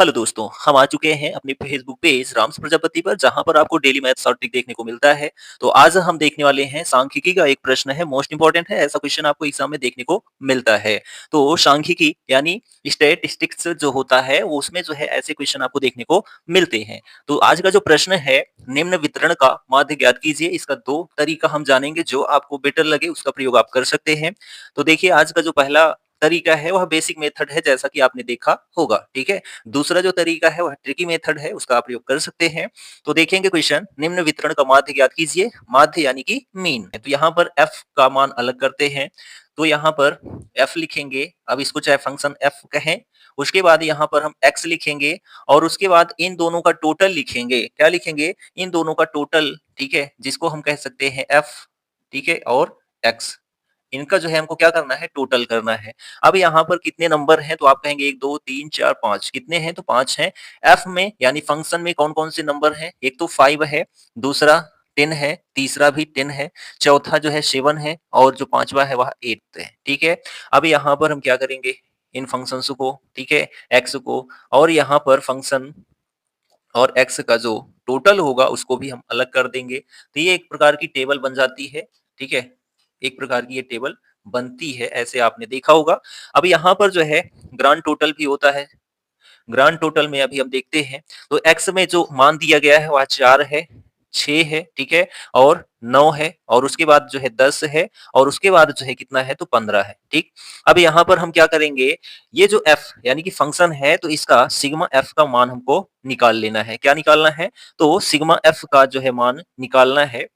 Hello दोस्तों, हम आ चुके हैं अपने फेसबुक पेज राम्स प्रजापति पर जहाँ पर आपको डेली मैथ्स और ट्रिक देखने को मिलता है। तो आज हम देखने वाले हैं सांख्यिकी का एक प्रश्न है, मोस्ट इंपोर्टेंट है, ऐसा क्वेश्चन आपको एग्जाम में देखने को मिलता है। तो सांख्यिकी यानी स्टैटिस्टिक्स जो होता है वो उसमें जो है ऐसे क्वेश्चन आपको देखने को मिलते हैं। तो आज का जो प्रश्न है, निम्न वितरण का माध्य ज्ञात कीजिए। इसका 2 तरीका हम जानेंगे, जो आपको बेटर लगे उसका प्रयोग आप कर सकते हैं। तो देखिए आज का जो पहला तरीका है वह बेसिक मेथड है, जैसा कि आपने देखा होगा, ठीक है। दूसरा जो तरीका है वह ट्रिकी मेथड है, उसका आप प्रयोग कर सकते हैं। तो देखेंगे क्वेश्चन, निम्न वितरण का माध्य ज्ञात कीजिए। माध्य यानी कि मीन। तो यहाँ पर f का मान अलग करते हैं। तो यहाँ पर f लिखेंगे, अब इसको चाहे फंक्शन f कहें। उसके बाद यहाँ पर हम x लिखेंगे और उसके बाद इन दोनों का टोटल लिखेंगे। क्या लिखेंगे? इन दोनों का टोटल, ठीक है, जिसको हम कह सकते हैं f, ठीक है, और x। इनका जो है हमको क्या करना है? टोटल करना है। अब यहाँ पर कितने नंबर हैं? तो आप कहेंगे 1 2 3 4 5। कितने हैं? तो 5 हैं। f में यानी फंक्शन में कौन-कौन से नंबर हैं? एक तो 5 है, दूसरा 10 है, तीसरा भी 10 है, चौथा जो है 7 है और जो पांचवा है वह 8 है, ठीक है। अब यहाँ पर हम क्या करेंगे? इन फंक्शंस को, ठीक है, x को और यहाँ पर फंक्शन और x का जो टोटल होगा उसको भी हम अलग कर देंगे। तो ये एक प्रकार की टेबल बन जाती है, ठीक है। एक प्रकार की ये टेबल बनती है, ऐसे आपने देखा होगा। अब यहाँ पर जो है ग्रांड टोटल भी होता है। ग्रांड टोटल में अभी हम देखते हैं, तो x में जो मान दिया गया है वह 4 है, 6 है, ठीक है, और 9 है और उसके बाद जो है 10 है और उसके बाद जो है कितना है? तो 15 है, ठीक। अब यहाँ पर हम क्या करेंगे? ये जो f यानी कि फंक्शन है, तो इसका सिग्मा f का मान हमको निकाल लेना है। क्या निकालना है? तो सिग्मा f का जो है मान निकालना है।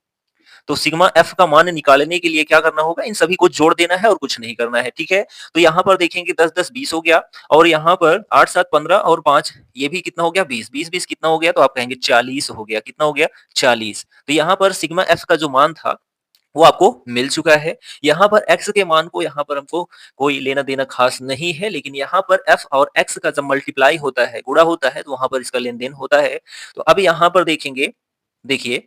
तो सिग्मा एफ का मान निकालने के लिए क्या करना होगा? इन सभी को जोड़ देना है और कुछ नहीं करना है, ठीक है। तो यहाँ पर देखेंगे 10 10 20 हो गया और यहाँ पर 8 7 15 और 5 ये भी कितना हो गया? 20 20 20 कितना हो गया? तो आप कहेंगे 40 हो गया। कितना हो गया? 40। तो यहाँ पर सिग्मा एफ का जो मान था वो आपको मिल चुका है। यहाँ पर x के मान को यहाँ पर हमको कोई लेना देना खास नहीं है, लेकिन यहाँ पर f और x का जब मल्टीप्लाई होता है, गुणा होता है, तो वहां पर इसका लेन देन होता है। तो अब यहाँ पर देखेंगे, देखिए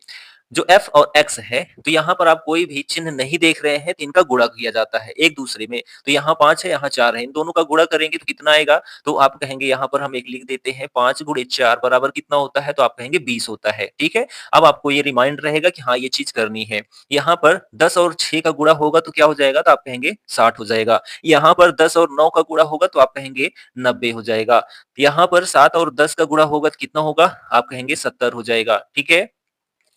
जो f और x है, तो यहाँ पर आप कोई भी चिन्ह नहीं देख रहे हैं, तो इनका गुणा किया जाता है एक दूसरे में। तो यहाँ 5 है, यहाँ 4 है, इन दोनों का गुणा करेंगे तो कितना आएगा? तो आप कहेंगे यहाँ पर हम एक लिख देते हैं, 5 गुणे 4 बराबर कितना होता है? तो आप कहेंगे 20 होता है, ठीक है। अब आपको ये रिमाइंड रहेगा कि हाँ ये चीज करनी है। यहाँ पर 10 और 6 का गुणा होगा तो क्या हो जाएगा? तो आप कहेंगे 60 हो जाएगा। यहाँ पर 10 और 9 का गुणा होगा तो आप कहेंगे 90 हो जाएगा। यहाँ पर 7 और 10 का गुणा होगा तो कितना होगा? आप कहेंगे 70 हो जाएगा, ठीक है।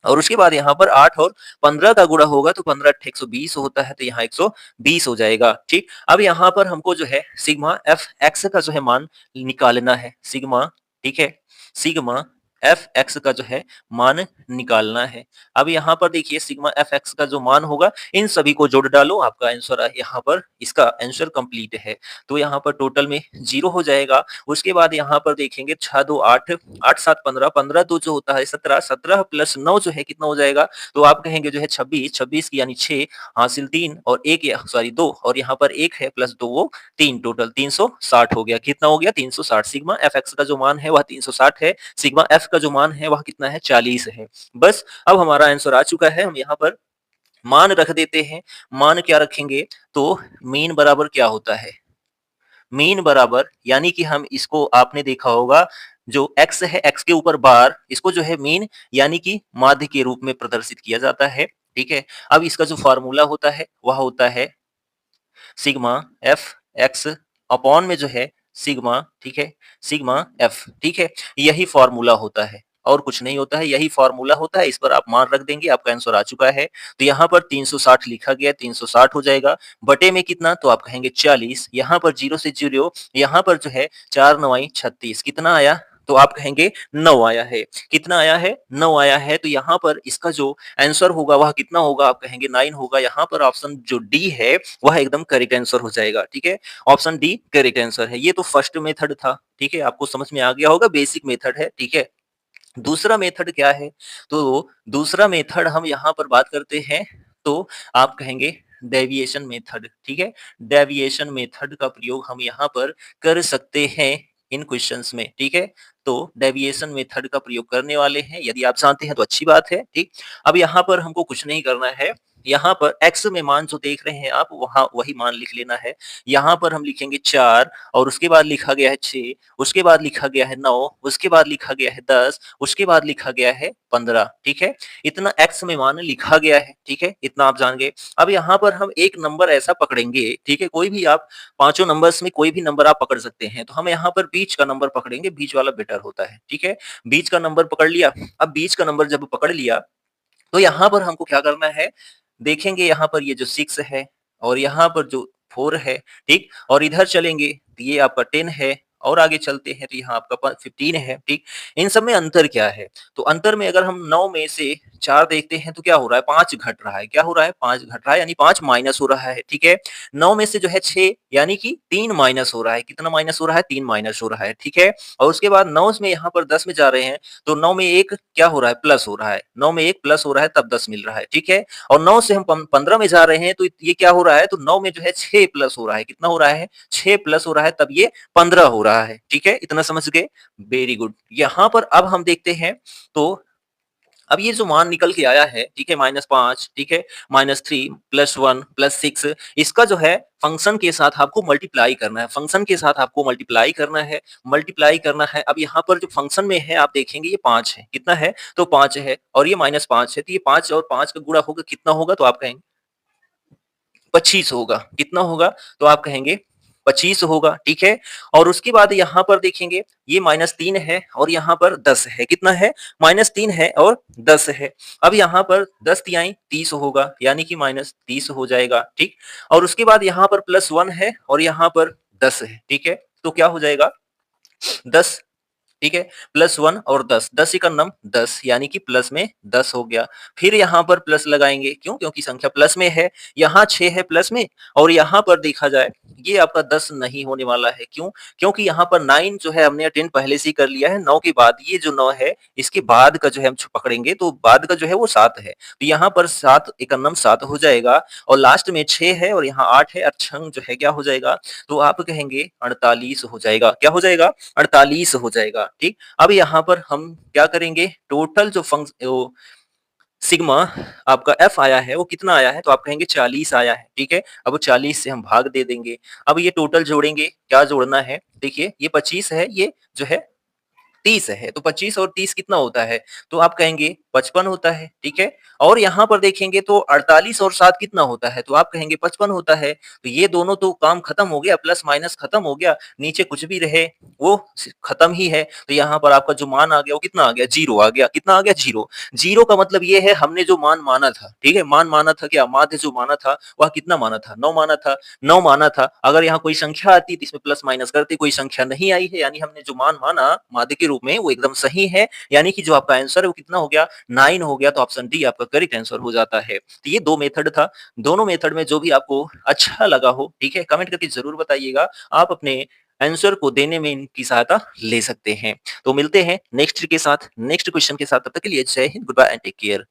और उसके बाद यहाँ पर 8 और 15 का गुणा होगा तो 15 8 120 होता है, तो यहाँ 120 हो जाएगा, ठीक। अब यहाँ पर हमको जो है सिग्मा एफ एक्स का जो है मान निकालना है। सिग्मा, ठीक है, सिग्मा एफ एक्स का जो है मान निकालना है। अब यहाँ पर देखिए सिग्मा एफ एक्स का जो मान होगा, इन सभी को जोड़ डालो, आपका आंसर यहाँ पर, इसका आंसर कंप्लीट है। तो यहाँ पर टोटल में 0 हो जाएगा। उसके बाद यहाँ पर देखेंगे 6 2 8, 8 7 15, 15 2 जो होता है 17, 17 प्लस 9 जो है कितना हो जाएगा? तो आप कहेंगे जो है 26, 26 की यानी 6 हासिल 3 और 1 सॉरी 2 और यहाँ पर 1 है प्लस 2 वो 3, टोटल 360 हो गया। कितना हो गया? 360। सिग्मा एफ एक्स का जो मान है वह 360 है, सिग्मा एफ का जो मान है वह कितना है? 40 है। बस अब हमारा आंसर आ चुका है। हम यहाँ पर मान रख देते हैं। मान क्या रखेंगे? तो मीन बराबर क्या होता है? मीन बराबर यानी कि हम इसको, आपने देखा होगा, जो x है, x के ऊपर बार, इसको जो है मीन यानी कि माध्य के रूप में प्रदर्शित किया जाता है, ठीक है। अब इसका जो फार्मूला होता है वह होता है सिग्मा एफ एक्स अपॉन में जो है सिग्मा, ठीक है, सिग्मा एफ, ठीक है। यही फॉर्मूला होता है और कुछ नहीं होता है, यही फॉर्मूला होता है। इस पर आप मान रख देंगे, आपका आंसर आ चुका है। तो यहाँ पर 360 लिखा गया, 360 हो जाएगा। बटे में कितना? तो आप कहेंगे 40। यहाँ पर 0 से 0, यहाँ पर जो है 4 9 36, कितना आया? तो आप कहेंगे 9 आया है। कितना आया है? 9 आया है। तो यहाँ पर इसका जो आंसर होगा वह कितना होगा? आप कहेंगे 9 होगा। यहाँ पर ऑप्शन जो डी है वह एकदम करेक्ट आंसर हो जाएगा, ठीक है। ऑप्शन डी करेक्ट आंसर है। ये तो फर्स्ट मेथड था, ठीक है, आपको समझ में आ गया होगा, बेसिक मेथड है, ठीक है। दूसरा मेथड क्या है? तो दूसरा मेथड हम यहाँ पर बात करते हैं, तो आप कहेंगे डेविएशन मेथड, ठीक है। डेविएशन मेथड का प्रयोग हम यहाँ पर कर सकते हैं इन क्वेश्चंस में, ठीक है। तो डेविएशन मेथड का प्रयोग करने वाले हैं, यदि आप जानते हैं तो अच्छी बात है, ठीक। अब यहाँ पर हमको कुछ नहीं करना है, यहाँ पर x में मान जो देख रहे हैं आप वहाँ वही मान लिख लेना है। यहाँ पर हम लिखेंगे 4 और उसके बाद लिखा गया है 6, उसके बाद लिखा गया है 9, उसके बाद लिखा गया है 10, उसके बाद लिखा गया है 15, ठीक है? इतना x में मान लिखा गया है, ठीक है? इतना आप जान गए। अब यहाँ पर हम एक नंबर ऐसा पकड़ेंगे, ठीक है? कोई भी आप पाँचों नंबर्स में कोई भी नंबर आप पकड़ सकते हैं, तो हम यहाँ पर बीच का नंबर पकड़ेंगे, बीच वाला बेटर होता है, ठीक है? बीच का नंबर पकड़ लिया। अब बीच का नंबर जब पकड़ लिया तो यहाँ पर हमको क्या करना है, देखेंगे यहाँ पर ये जो 6 है और यहाँ पर जो 4 है, ठीक? और इधर चलेंगे तो ये आपका 10 है और आगे चलते हैं तो यहाँ आपका 15 है, ठीक? इन सब में अंतर क्या है? तो अंतर में अगर हम 9 में से 4 देखते हैं तो क्या हो रहा है? 5 घट रहा है। क्या हो रहा है? 5 घट रहा है यानी 5 माइनस हो रहा है, ठीक है? 9 में से जो है 6 यानी कि 3 माइनस हो रहा है। कितना माइनस हो रहा है? 3 माइनस हो रहा है, ठीक है? और उसके बाद 9 में यहाँ पर 10 में जा रहे हैं तो 9 में 1 क्या हो रहा है? प्लस हो रहा है। 9 में 1 प्लस हो रहा है तब 10 मिल रहा है, ठीक है? और 9 से हम 15 में जा रहे हैं तो ये क्या हो रहा है? तो 9 में जो है 6 प्लस हो रहा है। कितना हो रहा है? 6 प्लस हो रहा है तब ये 15 हो रहा है, ठीक है? इतना समझ गए? Very good. यहाँ पर अब हम देखते हैं तो अब ये जो मान निकल के आया है, ठीक है? -5, ठीक है? -3 +1 +6 इसका जो है फ़ंक्शन के साथ आपको मल्टीप्लाई करना है। फ़ंक्शन के साथ आपको मल्टीप्लाई करना है, मल्टीप्लाई करना है। अब यहाँ पर जो फ़ंक्शन में है आप देखेंगे ये 5 है। कितना है? तो 5 है और ये -5 है तो ये 5 और 5 का गुणा होगा कितना होगा? तो आप कहेंगे 25 होगा। कितना होगा? तो आप कहेंगे 25 होगा, ठीक है? और उसके बाद यहाँ पर देखेंगे ये -3 है और यहाँ पर 10 है। कितना है? -3 है और 10 है। अब यहाँ पर 10 तियाई 30 होगा यानी कि -30 हो जाएगा, ठीक? और उसके बाद यहाँ पर +1 है और यहाँ पर 10 है, ठीक है? तो क्या हो जाएगा? 10 ठीक है? +1 और 10, 10 एकम 10 यानी कि प्लस में 10 हो गया। फिर यहाँ पर प्लस लगाएँगे, क्यों? क्योंकि संख्या प्लस में है, यहाँ 6 है प्लस में और यहाँ पर देखा जाए ये आपका 10 नहीं होने वाला है, क्यों? क्योंकि यहाँ पर 9 जो है हमने अटेंड पहले से ही कर लिया है, 9 के बाद ये जो 9 है, इसके बाद का जो है हम पकड़ेंगे तो बाद का जो है वो 7 है। तो यहाँ पर 7 एकम 7 हो जाएगा और लास्ट में 6 है और यहाँ 8 है, अक्षंग जो है क्या हो जाएगा? तो आप कहेंगे 48 हो जाएगा। क्या हो जाएगा? 48 हो जाएगा, ठीक? अब यहाँ पर हम क्या करेंगे टोटल जो वो सिग्मा आपका एफ आया है वो कितना आया है? तो आप कहेंगे 40 आया है, ठीक है? अब वो 40 से हम भाग दे देंगे। अब ये टोटल जोड़ेंगे, क्या जोड़ना है? देखिए ये 25 है, ये जो है 30 है, तो 25 और 30 कितना होता है? तो आप कहेंगे 55 होता है, ठीक है? और यहाँ पर देखेंगे तो 48 और 7 कितना होता है? तो आप कहेंगे 55 होता है। तो ये दोनों तो काम खत्म हो गया, प्लस माइनस खत्म हो गया, नीचे कुछ भी रहे वो खत्म ही है। तो यहाँ पर आपका जो मान आ गया वो कितना आ गया? 0 आ गया। कितना आ गया? 0। 0 का मतलब ये है हमने जो मान माना था, ठीक है? मान माना था क्या? माध्य जो माना था वह कितना माना था? 9 माना था। 9 माना था। अगर यहाँ कोई संख्या आती तो इसमें प्लस माइनस करते, कोई संख्या नहीं आई है यानी हमने जो मान माना माध्य के रूप में वो एकदम सही है, यानी कि जो आपका आंसर है वो कितना हो गया? 9 हो गया। तो ऑप्शन डी आपका करेक्ट आंसर हो जाता है। तो ये 2 मेथड था। दोनों मेथड में जो भी आपको अच्छा लगा हो, ठीक है? कमेंट करके ज़रूर बताइएगा। आप अपने आंसर को देने में इनकी सहायता ले सकते हैं। तो मिलते हैं नेक्स्ट के साथ, नेक्स्ट क्वेश्चन के साथ। तब तक के लिए जय हिंद, goodbye and take care.